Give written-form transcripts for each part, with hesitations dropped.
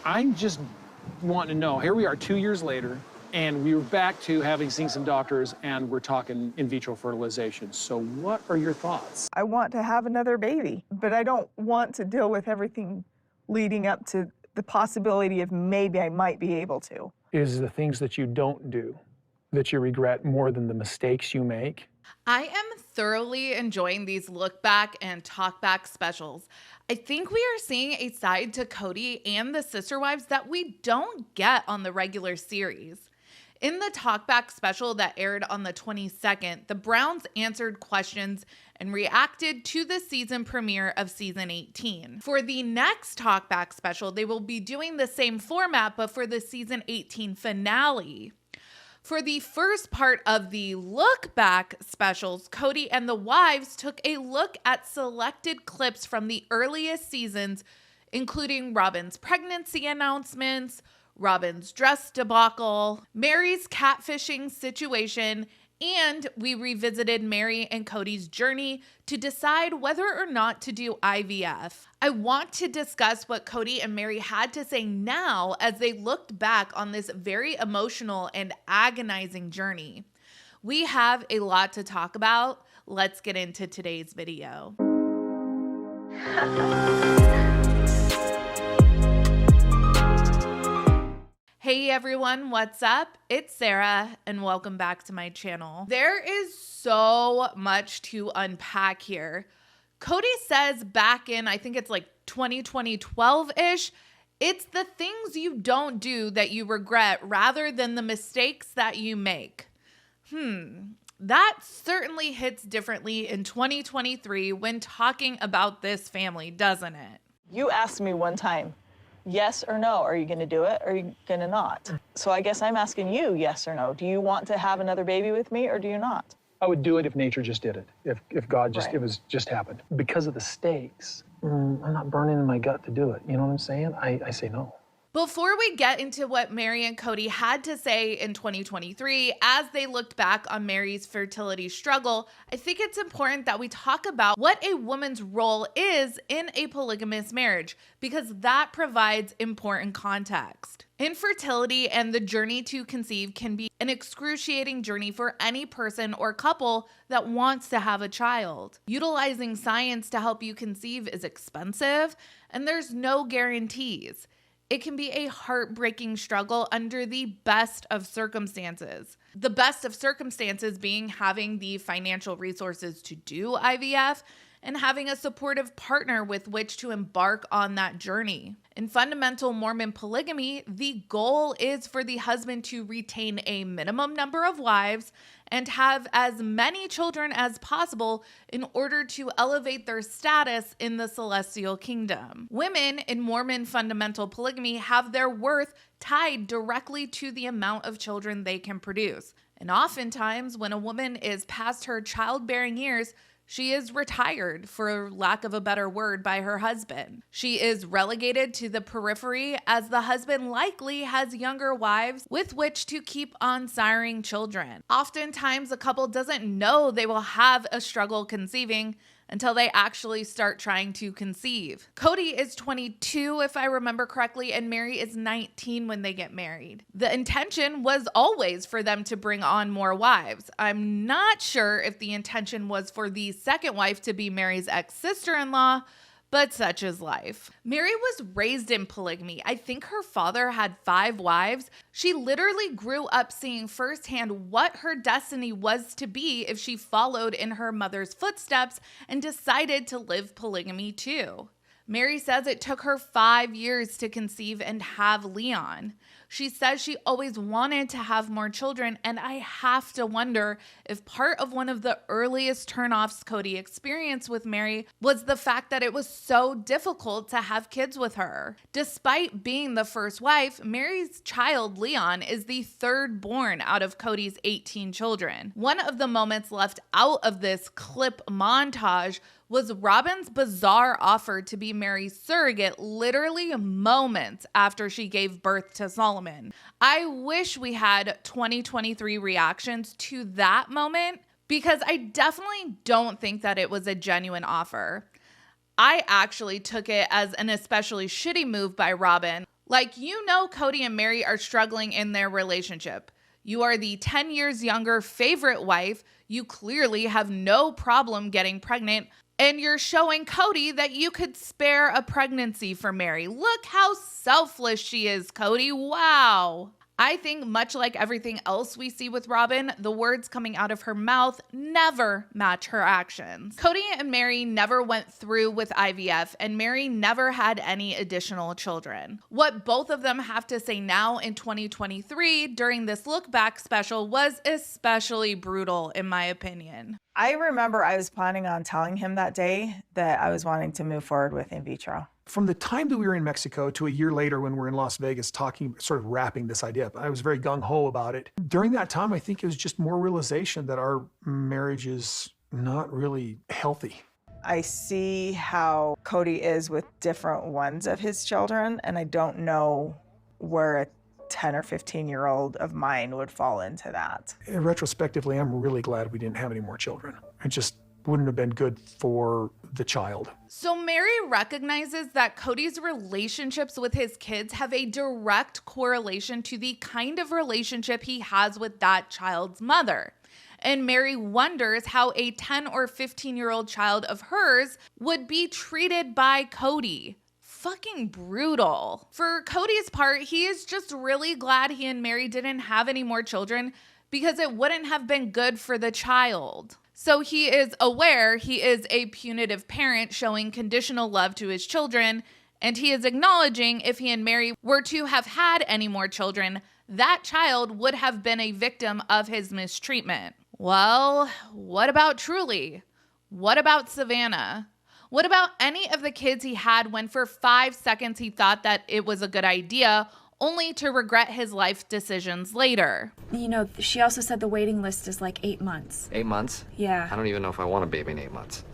I'm just wanting to know, here we are 2 years later, and we were back to having seen some doctors, and we're talking in vitro fertilization. So what are your thoughts? I want to have another baby, but I don't want to deal with everything leading up to the possibility of maybe I might be able to. Is the things that you don't do that you regret more than the mistakes you make? I am thoroughly enjoying these look back and talk back specials. I think we are seeing a side to Kody and the sister wives that we don't get on the regular series. In the talkback special that aired on the 22nd, the Browns answered questions and reacted to the season premiere of season 18. For the next talkback special, they will be doing the same format, but for the season 18 finale. For the first part of the look back specials, Kody and the wives took a look at selected clips from the earliest seasons, including Robyn's pregnancy announcements, Robyn's dress debacle, Meri's catfishing situation, and we revisited Meri and Kody's journey to decide whether or not to do IVF. I want to discuss what Kody and Meri had to say now as they looked back on this very emotional and agonizing journey. We have a lot to talk about. Let's get into today's video. Hey everyone, what's up? It's Sarah and welcome back to my channel. There is so much to unpack here. Kody says back in, I think it's like 2012-ish, it's the things you don't do that you regret rather than the mistakes that you make. That certainly hits differently in 2023 when talking about this family, doesn't it? You asked me one time, yes or no, are you going to do it or are you going to not? So I guess I'm asking you yes or no. Do you want to have another baby with me or do you not? I would do it if nature just did it, if God just, Right. it was just happened. Because of the stakes, I'm not burning in my gut to do it. You know what I'm saying? I say no. Before we get into what Meri and Kody had to say in 2023 as they looked back on Meri's fertility struggle, I think it's important that we talk about what a woman's role is in a polygamous marriage because that provides important context. Infertility and the journey to conceive can be an excruciating journey for any person or couple that wants to have a child. Utilizing science to help you conceive is expensive, and there's no guarantees. It can be a heartbreaking struggle under the best of circumstances. The best of circumstances being having the financial resources to do IVF and having a supportive partner with which to embark on that journey. In fundamental Mormon polygamy, the goal is for the husband to retain a minimum number of wives and have as many children as possible in order to elevate their status in the celestial kingdom. Women in Mormon fundamental polygamy have their worth tied directly to the amount of children they can produce. And oftentimes, when a woman is past her childbearing years, she is retired, for lack of a better word, by her husband. She is relegated to the periphery as the husband likely has younger wives with which to keep on siring children. Oftentimes, a couple doesn't know they will have a struggle conceiving until they actually start trying to conceive. Kody is 22, if I remember correctly, and Meri is 19 when they get married. The intention was always for them to bring on more wives. I'm not sure if the intention was for the second wife to be Meri's ex-sister-in-law, but such is life. Meri was raised in polygamy. I think her father had 5 wives. She literally grew up seeing firsthand what her destiny was to be if she followed in her mother's footsteps and decided to live polygamy too. Meri says it took her 5 years to conceive and have Leon. She says she always wanted to have more children, and I have to wonder if part of one of the earliest turnoffs Kody experienced with Meri was the fact that it was so difficult to have kids with her. Despite being the first wife, Meri's child, Leon, is the third born out of Kody's 18 children. One of the moments left out of this clip montage was Robyn's bizarre offer to be Meri's surrogate literally moments after she gave birth to Solomon. I wish we had 2023 reactions to that moment because I definitely don't think that it was a genuine offer. I actually took it as an especially shitty move by Robyn. Like, you know, Kody and Meri are struggling in their relationship. You are the 10 years younger favorite wife. You clearly have no problem getting pregnant. And you're showing Kody that you could spare a pregnancy for Meri. Look how selfless she is, Kody. Wow. I think much like everything else we see with Robyn, the words coming out of her mouth never match her actions. Kody and Meri never went through with IVF, and Meri never had any additional children. What both of them have to say now in 2023 during this look back special was especially brutal, in my opinion. I remember I was planning on telling him that day that I was wanting to move forward with in vitro. From the time that we were in Mexico to a year later when we're in Las Vegas talking, sort of wrapping this idea up, I was very gung-ho about it. During that time, I think it was just more realization that our marriage is not really healthy. I see how Kody is with different ones of his children, and I don't know where a 10 or 15-year-old of mine would fall into that. Retrospectively, I'm really glad we didn't have any more children. It just wouldn't have been good for the child. So Meri recognizes that Kody's relationships with his kids have a direct correlation to the kind of relationship he has with that child's mother. And Meri wonders how a 10 or 15-year-old child of hers would be treated by Kody. Fucking brutal. For Kody's part, he is just really glad he and Meri didn't have any more children because it wouldn't have been good for the child. So he is aware he is a punitive parent showing conditional love to his children, and he is acknowledging if he and Meri were to have had any more children, that child would have been a victim of his mistreatment. Well, what about Truly? What about Savannah? What about any of the kids he had when for 5 seconds he thought that it was a good idea, only to regret his life decisions later? You know, she also said the waiting list is like 8 months. 8 months? Yeah. I don't even know if I want a baby in 8 months.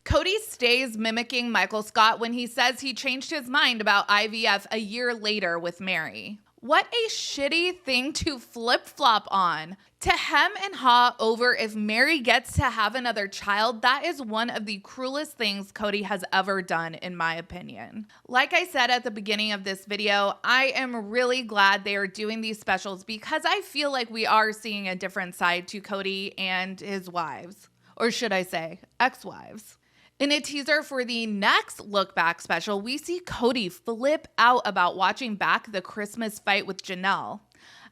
Kody stays mimicking Michael Scott when he says he changed his mind about IVF a year later with Meri. What a shitty thing to flip-flop on. To hem and haw over if Meri gets to have another child, that is one of the cruelest things Kody has ever done, in my opinion. Like I said at the beginning of this video, I am really glad they are doing these specials because I feel like we are seeing a different side to Kody and his wives. Or should I say, ex-wives. In a teaser for the next Look Back special, we see Kody flip out about watching back the Christmas fight with Janelle.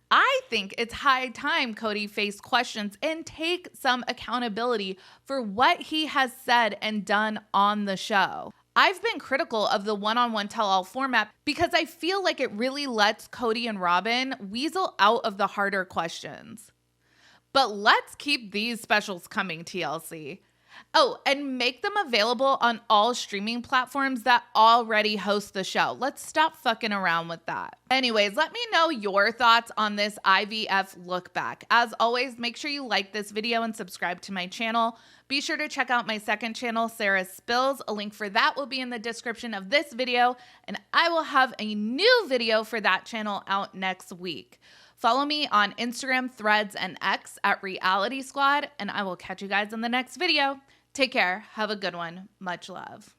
I think it's high time Kody face questions and take some accountability for what he has said and done on the show. I've been critical of the one-on-one tell-all format because I feel like it really lets Kody and Robyn weasel out of the harder questions. But let's keep these specials coming, TLC. Oh, and make them available on all streaming platforms that already host the show. Let's stop fucking around with that. Anyways, let me know your thoughts on this IVF look back. As always, make sure you like this video and subscribe to my channel. Be sure to check out my second channel, Sarah Spills. A link for that will be in the description of this video, and I will have a new video for that channel out next week. Follow me on Instagram, Threads, and X at Reality Squad, and I will catch you guys in the next video. Take care. Have a good one. Much love.